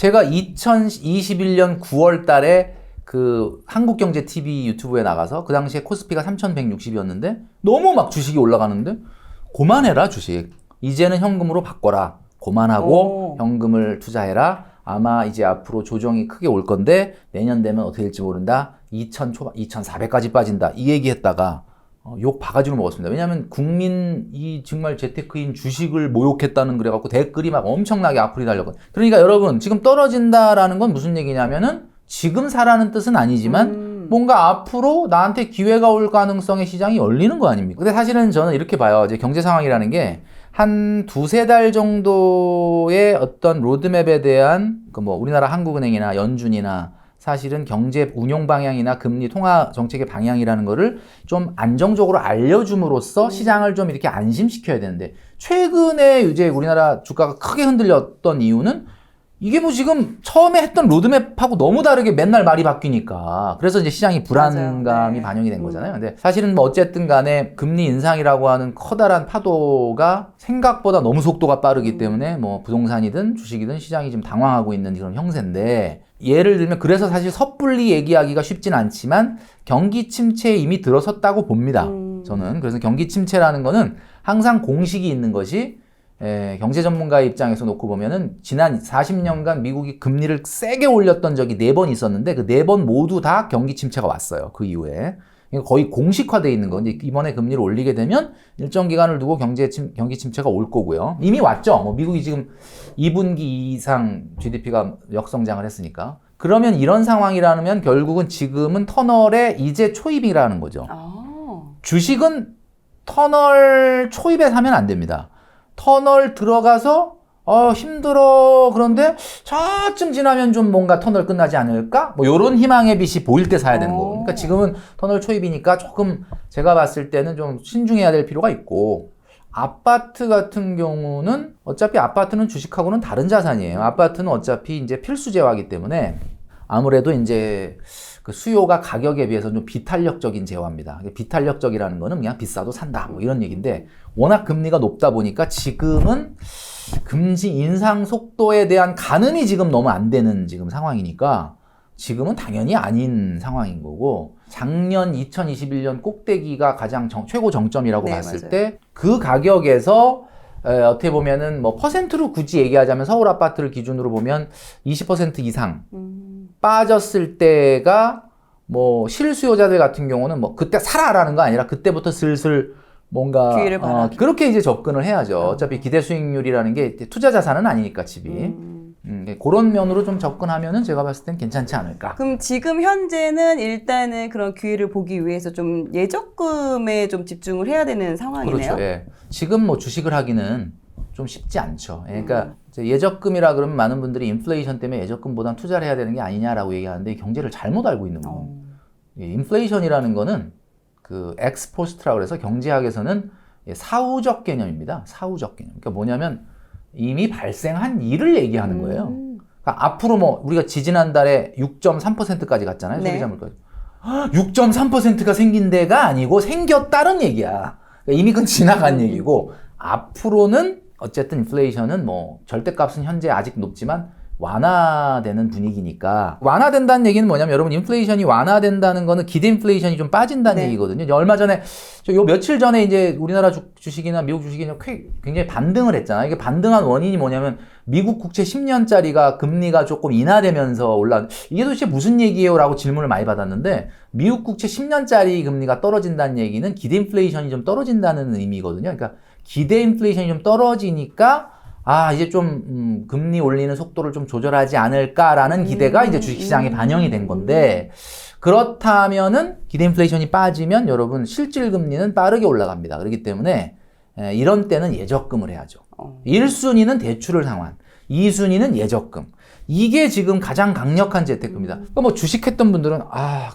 제가 2021년 9월 달에 그 한국경제TV 유튜브에 나가서 그 당시에 코스피가 3,160이었는데 너무 막 주식이 올라가는데 그만해라 주식. 이제는 현금으로 바꿔라. 그만하고 현금을 투자해라. 아마 이제 앞으로 조정이 크게 올 건데 내년 되면 어떻게 될지 모른다. 2,000 초반, 2,400까지 빠진다. 이 얘기했다가 욕 바가지로 먹었습니다. 왜냐하면 국민이 정말 재테크인 주식을 모욕했다는 그래갖고 댓글이 막 엄청나게 악플이 달렸거든요. 그러니까 여러분 지금 떨어진다라는 건 무슨 얘기냐면은 지금 사라는 뜻은 아니지만 뭔가 앞으로 나한테 기회가 올 가능성의 시장이 열리는 거 아닙니까? 근데 사실은 저는 이렇게 봐요. 이제 경제 상황이라는 게 한 두세 달 정도의 어떤 로드맵에 대한 그 뭐 우리나라 한국은행이나 연준이나 사실은 경제 운용 방향이나 금리 통화 정책의 방향이라는 거를 좀 안정적으로 알려줌으로써 시장을 좀 이렇게 안심시켜야 되는데 최근에 이제 우리나라 주가가 크게 흔들렸던 이유는 이게 뭐 지금 처음에 했던 로드맵하고 너무 다르게 맨날 말이 바뀌니까 그래서 이제 시장이 불안감이 네. 반영이 된 거잖아요. 근데 사실은 뭐 어쨌든 간에 금리 인상이라고 하는 커다란 파도가 생각보다 너무 속도가 빠르기 때문에 뭐 부동산이든 주식이든 시장이 지금 당황하고 있는 그런 형세인데 예를 들면 그래서 사실 섣불리 얘기하기가 쉽진 않지만 경기 침체에 이미 들어섰다고 봅니다. 저는 그래서 경기 침체라는 거는 항상 공식이 있는 것이 경제 전문가의 입장에서 놓고 보면은 지난 40년간 미국이 금리를 세게 올렸던 적이 4번 있었는데 그 4번 모두 다 경기 침체가 왔어요. 그 이후에. 거의 공식화되어 있는 건 이번에 금리를 올리게 되면 일정 기간을 두고 경기 침체가 올 거고요. 이미 왔죠. 뭐 미국이 지금 2분기 이상 GDP가 역성장을 했으니까. 그러면 이런 상황이라면 결국은 지금은 터널의 이제 초입이라는 거죠. 주식은 터널 초입에 사면 안 됩니다. 터널 들어가서 힘들어 그런데 저쯤 지나면 좀 뭔가 터널 끝나지 않을까? 뭐 요런 희망의 빛이 보일 때 사야 되는 거고. 그러니까 지금은 터널 초입이니까 조금 제가 봤을 때는 좀 신중해야 될 필요가 있고 아파트 같은 경우는 어차피 아파트는 주식하고는 다른 자산이에요. 아파트는 어차피 이제 필수재화이기 때문에 아무래도 이제 그 수요가 가격에 비해서 좀 비탄력적인 재화입니다. 비탄력적이라는 거는 그냥 비싸도 산다 뭐 이런 얘기인데 워낙 금리가 높다 보니까 지금은 금리 인상 속도에 대한 가늠이 지금 너무 안 되는 지금 상황이니까 지금은 당연히 아닌 상황인 거고 작년 2021년 꼭대기가 가장 최고 정점이라고 네, 봤을 맞아요. 때 그 가격에서 어떻게 보면은 뭐 퍼센트로 굳이 얘기하자면 서울 아파트를 기준으로 보면 20% 이상 빠졌을 때가 뭐 실수요자들 같은 경우는 뭐 그때 사라라는 거 아니라 그때부터 슬슬 뭔가 기회를 봐라. 그렇게 이제 접근을 해야죠. 어차피 기대 수익률이라는 게 투자 자산은 아니니까 집이. 그런 면으로 좀 접근하면은 제가 봤을 땐 괜찮지 않을까. 그럼 지금 현재는 일단은 그런 기회를 보기 위해서 좀 예적금에 좀 집중을 해야 되는 상황이네요. 그렇죠. 예. 지금 뭐 주식을 하기는 좀 쉽지 않죠. 그러니까 이제 예적금이라 그러면 많은 분들이 인플레이션 때문에 예적금보단 투자를 해야 되는 게 아니냐라고 얘기하는데 경제를 잘못 알고 있는 거예요. 인플레이션이라는 거는 그 엑스포스트라고 그래서 경제학에서는 사후적 개념입니다. 사후적 개념. 그러니까 뭐냐면 이미 발생한 일을 얘기하는 거예요. 그러니까 앞으로 뭐 우리가 지지난달에 6.3%까지 갔잖아요. 네. 소비자 물가지. 6.3%가 생긴 데가 아니고 생겼다는 얘기야. 그러니까 이미 그건 지나간 얘기고 앞으로는 어쨌든 인플레이션은 뭐 절대값은 현재 아직 높지만 완화되는 분위기니까 완화된다는 얘기는 뭐냐면 여러분 인플레이션이 완화된다는 거는 기대 인플레이션이 좀 빠진다는 네. 얘기거든요. 얼마 전에 요 며칠 전에 이제 우리나라 주식이나 미국 주식이 굉장히 반등을 했잖아요. 이게 반등한 원인이 뭐냐면 미국 국채 10년짜리가 금리가 조금 인하되면서 이게 도대체 무슨 얘기예요? 라고 질문을 많이 받았는데 미국 국채 10년짜리 금리가 떨어진다는 얘기는 기대 인플레이션이 좀 떨어진다는 의미거든요. 그러니까 기대 인플레이션이 좀 떨어지니까 이제 좀 금리 올리는 속도를 좀 조절하지 않을까라는 기대가 이제 주식시장에 반영이 된 건데 그렇다면은 기대 인플레이션이 빠지면 여러분 실질 금리는 빠르게 올라갑니다. 그렇기 때문에 이런 때는 예적금을 해야죠. 1순위는 대출을 상환, 2순위는 예적금. 이게 지금 가장 강력한 재테크입니다. 그러니까 뭐 주식했던 분들은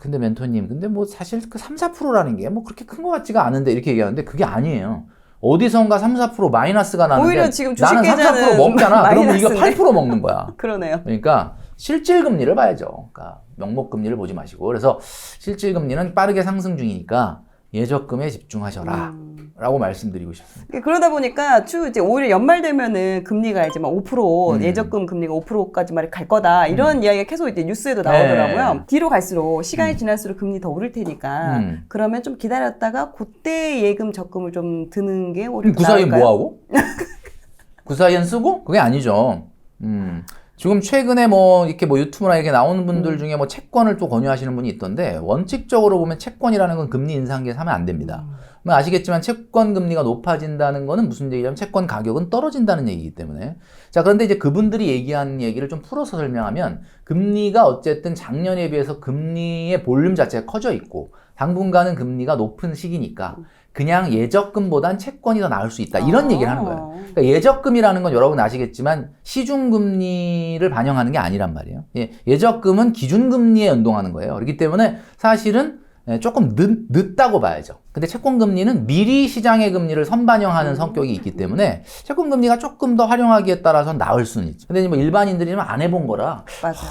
근데 멘토님 근데 뭐 사실 그 3, 4%라는 게 뭐 그렇게 큰 것 같지가 않은데 이렇게 얘기하는데 그게 아니에요. 어디선가 3, 4% 마이너스가 나는데 오히려 지금 나는 3, 4% 먹잖아. 그러면 이거 8% 먹는 거야. 그러네요. 그러니까 실질금리를 봐야죠. 그러니까 명목금리를 보지 마시고. 그래서 실질금리는 빠르게 상승 중이니까 예적금에 집중하셔라. 라고 말씀드리고 싶습니다. 그러다 보니까 이제 오히려 연말 되면은 금리가 이제 막 5% 예적금 금리가 5%까지만 갈 거다 이런 이야기가 계속 이제 뉴스에도 나오더라고요. 네. 뒤로 갈수록 시간이 지날수록 금리 더 오를 테니까 그러면 좀 기다렸다가 그때 예금 적금을 좀 드는 게 오히려 그 사이에 나을까요? 뭐 하고? 그 사이엔 쓰고? 그게 아니죠. 지금 최근에 뭐 이렇게 뭐 유튜브나 이렇게 나오는 분들 중에 뭐 채권을 또 권유하시는 분이 있던데 원칙적으로 보면 채권이라는 건 금리 인상기에 사면 안 됩니다. 아시겠지만 채권 금리가 높아진다는 거는 무슨 얘기냐면 채권 가격은 떨어진다는 얘기이기 때문에 자 그런데 이제 그분들이 얘기한 얘기를 좀 풀어서 설명하면 금리가 어쨌든 작년에 비해서 금리의 볼륨 자체가 커져 있고 당분간은 금리가 높은 시기니까 그냥 예적금보단 채권이 더 나을 수 있다 이런 얘기를 하는 거예요. 그러니까 예적금이라는 건 여러분 아시겠지만 시중금리를 반영하는 게 아니란 말이에요. 예적금은 기준금리에 연동하는 거예요. 그렇기 때문에 사실은 조금 늦다고 봐야죠. 근데 채권금리는 미리 시장의 금리를 선반영하는 성격이 있기 때문에 채권금리가 조금 더 활용하기에 따라서는 나을 수는 있죠. 근데 뭐 일반인들이 안 해본 거라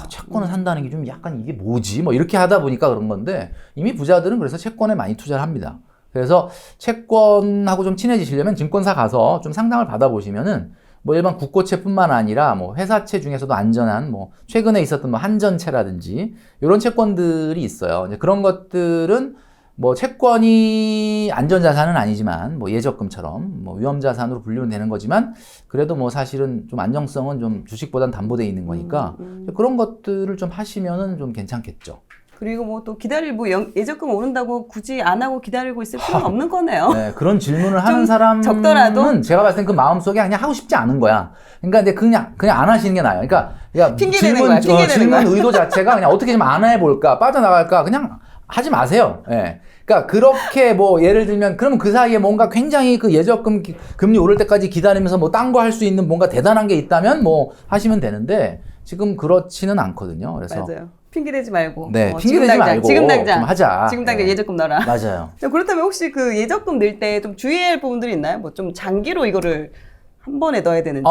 채권을 산다는 게 좀 약간 이게 뭐지? 뭐 이렇게 하다 보니까 그런 건데 이미 부자들은 그래서 채권에 많이 투자를 합니다. 그래서 채권하고 좀 친해지시려면 증권사 가서 좀 상담을 받아보시면은 뭐 일반 국고채뿐만 아니라 뭐 회사채 중에서도 안전한 뭐 최근에 있었던 뭐 한전채라든지 이런 채권들이 있어요. 이제 그런 것들은 뭐 채권이 안전자산은 아니지만 뭐 예적금처럼 뭐 위험자산으로 분류는 되는 거지만 그래도 뭐 사실은 좀 안정성은 좀 주식보단 담보돼 있는 거니까 그런 것들을 좀 하시면은 좀 괜찮겠죠. 그리고 뭐 또 기다리고 예적금 오른다고 굳이 안 하고 기다리고 있을 필요는 없는 거네요. 네, 그런 질문을 하는 사람은 적더라도 제가 봤을 땐 그 마음속에 그냥 하고 싶지 않은 거야. 그러니까 근데 그냥 안 하시는 게 나아요. 그러니까 핑계 대는 거야. 핑계 대는 질문 거야. 의도 자체가 그냥 어떻게 좀 안 해볼까, 빠져나갈까, 그냥 하지 마세요. 예. 그러니까 그렇게 뭐 예를 들면 그러면 그 사이에 뭔가 굉장히 그 예적금 금리 오를 때까지 기다리면서 뭐 딴 거 할 수 있는 뭔가 대단한 게 있다면 뭐 하시면 되는데 지금 그렇지는 않거든요. 그래서 맞아요. 핑계대지 말고. 네, 핑계대지 말고 지금 당장 좀 하자. 지금 당장 네. 예적금 넣어라. 맞아요. 그렇다면 혹시 그 예적금 넣을 때 좀 주의해야 할 부분들이 있나요? 뭐 좀 장기로 이거를 한 번에 넣어야 되는지.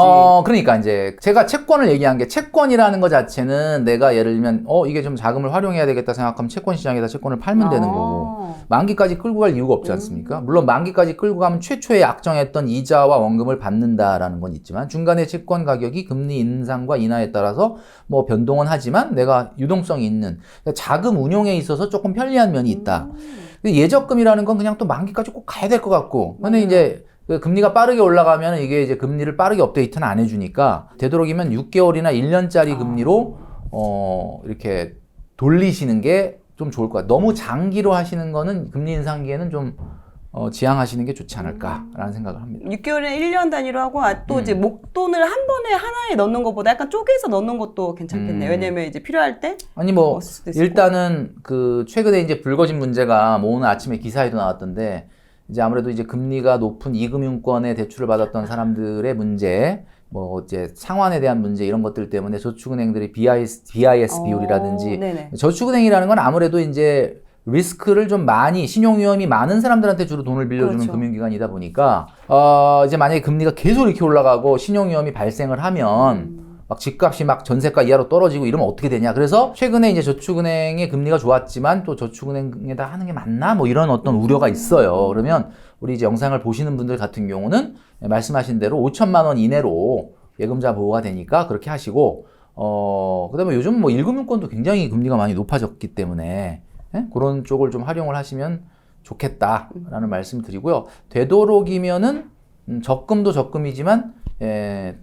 그러니까 이제 제가 채권을 얘기한 게 채권이라는 것 자체는 내가 예를 들면 이게 좀 자금을 활용해야 되겠다 생각하면 채권 시장에다 채권을 팔면 되는 거고 만기까지 끌고 갈 이유가 없지 않습니까? 물론 만기까지 끌고 가면 최초에 약정했던 이자와 원금을 받는다라는 건 있지만 중간에 채권 가격이 금리 인상과 인하에 따라서 뭐 변동은 하지만 내가 유동성이 있는 그러니까 자금 운용에 있어서 조금 편리한 면이 있다. 예적금이라는 건 그냥 또 만기까지 꼭 가야 될 것 같고 근데 이제 그 금리가 빠르게 올라가면 이게 이제 금리를 빠르게 업데이트는 안 해주니까 되도록이면 6개월이나 1년짜리 금리로 이렇게 돌리시는 게 좀 좋을 것 같아요. 너무 장기로 하시는 거는 금리 인상기에는 좀 지양하시는 게 좋지 않을까라는 생각을 합니다. 6개월에 1년 단위로 하고 또 이제 목돈을 한 번에 하나에 넣는 것보다 약간 쪼개서 넣는 것도 괜찮겠네요. 왜냐면 이제 필요할 때 아니 뭐 쓸 수도 있고. 일단은 그 최근에 이제 불거진 문제가 뭐 오늘 아침에 기사에도 나왔던데 이제 아무래도 이제 금리가 높은 이금융권에 대출을 받았던 사람들의 문제, 뭐 이제 상환에 대한 문제 이런 것들 때문에 저축은행들이 BIS 비율이라든지 네네. 저축은행이라는 건 아무래도 이제 리스크를 좀 많이 신용 위험이 많은 사람들한테 주로 돈을 빌려주는 그렇죠. 금융기관이다 보니까 이제 만약에 금리가 계속 이렇게 올라가고 신용 위험이 발생을 하면 막 집값이 막 전세가 이하로 떨어지고 이러면 어떻게 되냐. 그래서 최근에 이제 저축은행의 금리가 좋았지만 또 저축은행에다 하는 게 맞나? 뭐 이런 어떤 우려가 있어요. 그러면 우리 이제 영상을 보시는 분들 같은 경우는 말씀하신 대로 5천만 원 이내로 예금자 보호가 되니까 그렇게 하시고, 그다음에 요즘 뭐 1금융권도 굉장히 금리가 많이 높아졌기 때문에 그런 쪽을 좀 활용을 하시면 좋겠다라는 말씀 드리고요. 되도록이면은 적금도 적금이지만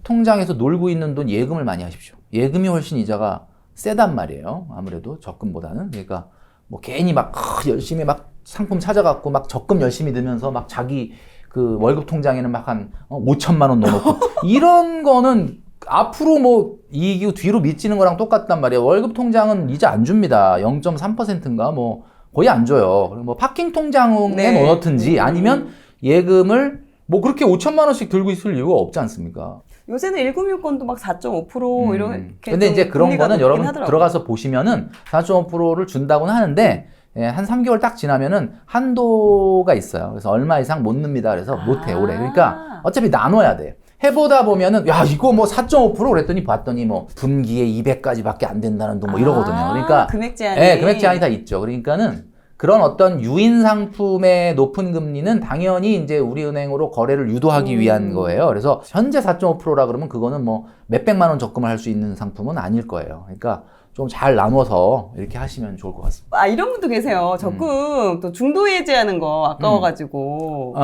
통장에서 놀고 있는 돈 예금을 많이 하십시오. 예금이 훨씬 이자가 세단 말이에요. 아무래도 적금보다는. 그러니까 뭐 괜히 막 열심히 막 상품 찾아갖고 막 적금 열심히 넣으면서 막 자기 그 월급 통장에는 막 한 5천만 원 넣어놓고 이런 거는 앞으로 뭐 이익이 뒤로 미치는 거랑 똑같단 말이에요. 월급 통장은 이자 안 줍니다. 0.3%인가 뭐 거의 안 줘요. 그리고 뭐 파킹 통장에 넣어놓든지 아니면 예금을 뭐 그렇게 5천만 원씩 들고 있을 이유가 없지 않습니까? 요새는 1금융권도 막 4.5% 이렇게. 근데 이제 그런 거는 여러분 하더라고요. 들어가서 보시면은 4.5%를 준다고는 하는데 한 3개월 딱 지나면은 한도가 있어요. 그래서 얼마 이상 못 넣습니다. 그래서 못 해, 올해. 그러니까 어차피 나눠야 돼. 해보다 보면은 야 이거 뭐 4.5% 그랬더니 봤더니 뭐 분기에 200까지밖에 안 된다는 돈 뭐 이러거든요. 그러니까 금액 제한이. 네, 금액 제한이 다 있죠. 그러니까는 그런 어떤 유인 상품의 높은 금리는 당연히 이제 우리은행으로 거래를 유도하기 위한 거예요. 그래서 현재 4.5%라 그러면 그거는 뭐 몇백만 원 적금을 할 수 있는 상품은 아닐 거예요. 그러니까 좀 잘 나눠서 이렇게 하시면 좋을 것 같습니다. 아, 이런 분도 계세요. 적금 또 중도 해지하는 거 아까워가지고.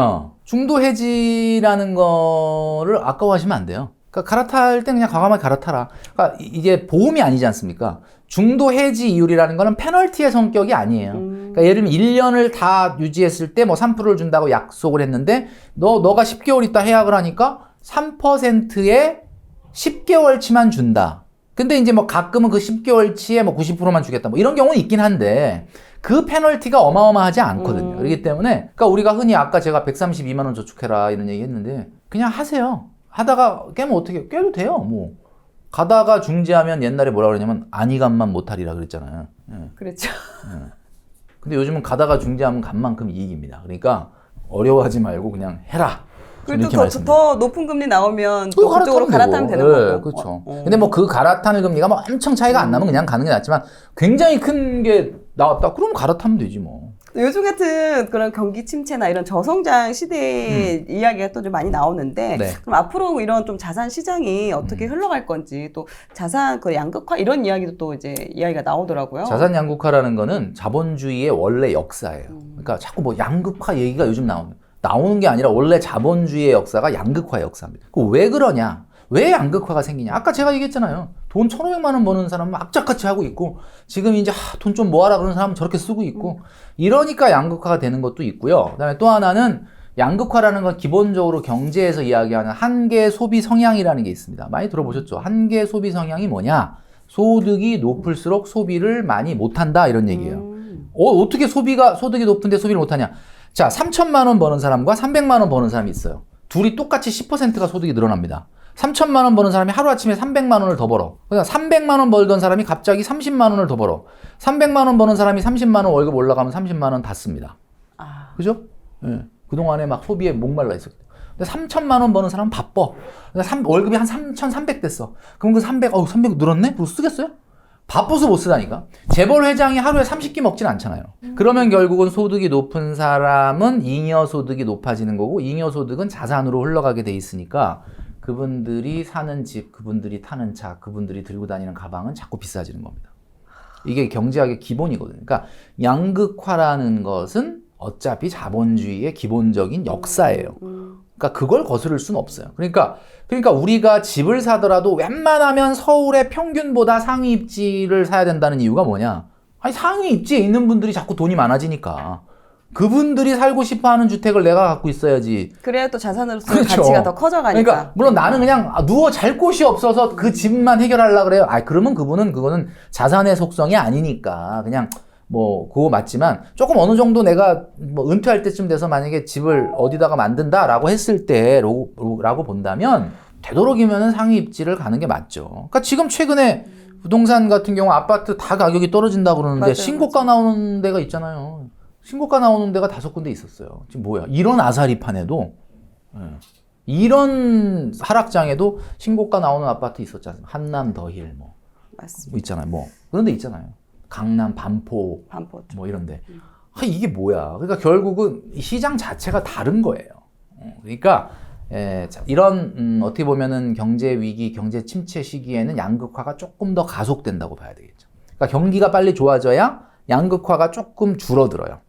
중도 해지라는 거를 아까워하시면 안 돼요. 그러니까 갈아탈 땐 그냥 과감하게 갈아타라. 그러니까 이게 보험이 아니지 않습니까? 중도 해지 이율이라는 거는 페널티의 성격이 아니에요. 그러니까 예를 들면 1년을 다 유지했을 때 뭐 3%를 준다고 약속을 했는데 너가 10개월 있다 해약을 하니까 3%에 10개월치만 준다. 근데 이제 뭐 가끔은 그 10개월치에 뭐 90%만 주겠다. 뭐 이런 경우는 있긴 한데 그 페널티가 어마어마하지 않거든요. 그렇기 때문에 그러니까 우리가 흔히 아까 제가 132만 원 저축해라 이런 얘기 했는데 그냥 하세요. 하다가 깨면 어떻게 깨도 돼요. 뭐 가다가 중지하면 옛날에 뭐라 그러냐면 안이간만 못하리라 그랬잖아요. 그렇죠. 근데 요즘은 가다가 중지하면 간만큼 이익입니다. 그러니까 어려워하지 말고 그냥 해라. 그리고 더 높은 금리 나오면 또 그쪽으로 갈아타면 되는 거고. 그렇죠. 근데 뭐 그 갈아타는 금리가 뭐 엄청 차이가 안 나면 그냥 가는 게 낫지만 굉장히 큰 게 나왔다. 그럼 갈아타면 되지 뭐. 요즘 같은 그런 경기 침체나 이런 저성장 시대의 이야기가 또 좀 많이 나오는데 네. 그럼 앞으로 이런 좀 자산 시장이 어떻게 흘러갈 건지 또 자산 그 양극화 이런 이야기도 또 이제 이야기가 나오더라고요. 자산 양극화라는 거는 자본주의의 원래 역사예요. 그러니까 자꾸 뭐 양극화 얘기가 요즘 나오는 게 아니라 원래 자본주의의 역사가 양극화의 역사입니다. 왜 그러냐? 왜 양극화가 생기냐? 아까 제가 얘기했잖아요. 돈 1,500만 원 버는 사람은 악착같이 하고 있고 지금 이제 돈 좀 모아라 그러는 사람은 저렇게 쓰고 있고 이러니까 양극화가 되는 것도 있고요. 그다음에 또 하나는 양극화라는 건 기본적으로 경제에서 이야기하는 한계 소비 성향이라는 게 있습니다. 많이 들어보셨죠? 한계 소비 성향이 뭐냐? 소득이 높을수록 소비를 많이 못한다 이런 얘기예요. 어떻게 소득이 높은데 소비를 못하냐? 자, 3,000만 원 버는 사람과 300만 원 버는 사람이 있어요. 둘이 똑같이 10%가 소득이 늘어납니다. 3,000만 원 버는 사람이 하루아침에 300만 원을 더 벌어. 그러니까 300만 원 벌던 사람이 갑자기 30만 원을 더 벌어. 300만 원 버는 사람이 30만 원 월급 올라가면 30만 원 다 씁니다. 그죠? 예. 그동안에 막 소비에 목말라 있었기 때문에. 근데 3,000만 원 버는 사람은 바빠. 월급이 한 3,300 됐어. 그럼 그 300 늘었네? 그거 쓰겠어요? 바빠서 못 쓰다니까. 재벌 회장이 하루에 30끼 먹진 않잖아요. 그러면 결국은 소득이 높은 사람은 잉여소득이 높아지는 거고 잉여소득은 자산으로 흘러가게 돼 있으니까 그분들이 사는 집, 그분들이 타는 차, 그분들이 들고 다니는 가방은 자꾸 비싸지는 겁니다. 이게 경제학의 기본이거든요. 그러니까 양극화라는 것은 어차피 자본주의의 기본적인 역사예요. 그러니까 그걸 거스를 수는 없어요. 그러니까 우리가 집을 사더라도 웬만하면 서울의 평균보다 상위 입지를 사야 된다는 이유가 뭐냐? 아니 상위 입지에 있는 분들이 자꾸 돈이 많아지니까 그분들이 살고 싶어하는 주택을 내가 갖고 있어야지. 그래야 또 자산으로서의 가치가 더 커져가니까. 그러니까 물론 나는 그냥 누워 잘 곳이 없어서 그 집만 해결하려고 그래요. 그러면 그거는 자산의 속성이 아니니까 그냥 뭐 그거 맞지만 조금 어느 정도 내가 뭐 은퇴할 때쯤 돼서 만약에 집을 어디다가 만든다라고 했을 때라고 본다면 되도록이면은 상위 입지를 가는 게 맞죠. 그러니까 지금 최근에 부동산 같은 경우 아파트 다 가격이 떨어진다고 그러는데 맞아요, 신고가 나오는 데가 있잖아요. 신고가 나오는 데가 5군데 있었어요. 지금 뭐야? 이런 아사리판에도 이런 하락장에도 신고가 나오는 아파트 있었지 않습니까? 한남 더힐 뭐 있잖아요. 뭐 그런 데 있잖아요. 강남 반포 뭐 이런데 이게 뭐야? 그러니까 결국은 시장 자체가 다른 거예요. 그러니까 이런 어떻게 보면은 경제 위기, 경제 침체 시기에는 양극화가 조금 더 가속된다고 봐야 되겠죠. 그러니까 경기가 빨리 좋아져야 양극화가 조금 줄어들어요.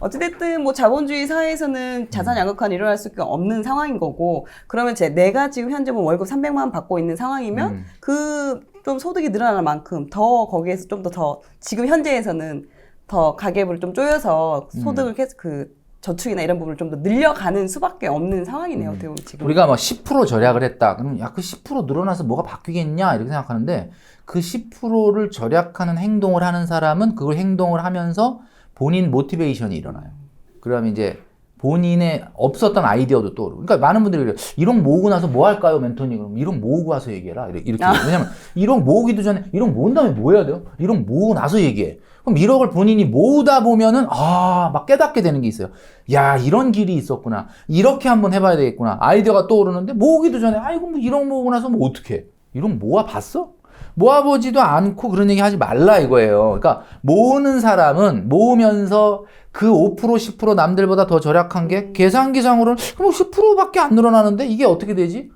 어찌됐든 뭐 자본주의 사회에서는 자산 양극화는 일어날 수밖에 없는 상황인 거고 그러면 내가 지금 현재 뭐 월급 300만 원 받고 있는 상황이면 그 좀 소득이 늘어날 만큼 더 거기에서 좀 더 지금 현재에서는 더 가계부를 좀 조여서 소득을 계속 그 저축이나 이런 부분을 좀 더 늘려가는 수밖에 없는 상황이네요. 어떻게 보면 지금 우리가 뭐 10% 절약을 했다. 그럼 그 10% 늘어나서 뭐가 바뀌겠냐 이렇게 생각하는데 그 10%를 절약하는 행동을 하는 사람은 그걸 행동을 하면서 본인 모티베이션이 일어나요. 그러면 이제 본인의 없었던 아이디어도 떠오르고. 그러니까 많은 분들이 그래요. 1억 모으고 나서 뭐 할까요, 멘토님? 그럼 1억 모으고 와서 얘기해라. 이렇게. 왜냐면 1억 모으기도 전에 1억 모은 다음에 뭐 해야 돼요? 1억 모으고 나서 얘기해. 그럼 1억을 본인이 모으다 보면은 막 깨닫게 되는 게 있어요. 야, 이런 길이 있었구나. 이렇게 한번 해봐야 되겠구나. 아이디어가 떠오르는데 모으기도 전에 아이고 뭐 1억 모으고 나서 뭐 어떻게 해? 1억 모아 봤어? 모아보지도 않고 그런 얘기 하지 말라 이거예요. 그러니까 모으는 사람은 모으면서 그 5% 10% 남들보다 더 절약한 게 계산기상으로는 뭐 10%밖에 안 늘어나는데 이게 어떻게 되지?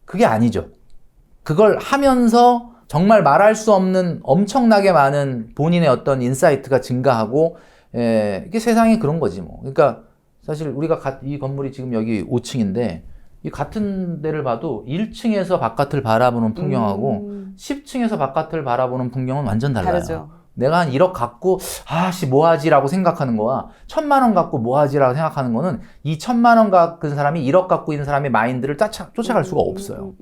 그게 아니죠. 그걸 하면서 정말 말할 수 없는 엄청나게 많은 본인의 어떤 인사이트가 증가하고 이게 세상이 그런 거지 뭐. 그러니까 사실 우리가 이 건물이 지금 여기 5층인데 이 같은 데를 봐도 1층에서 바깥을 바라보는 풍경하고 10층에서 바깥을 바라보는 풍경은 완전 달라요. 다르죠. 내가 한 1억 갖고 아씨 뭐하지라고 생각하는 거와 1,000만 원 갖고 뭐하지라고 생각하는 거는 이 1,000만 원 갖은 사람이 1억 갖고 있는 사람의 마인드를 쫓아갈 수가 없어요.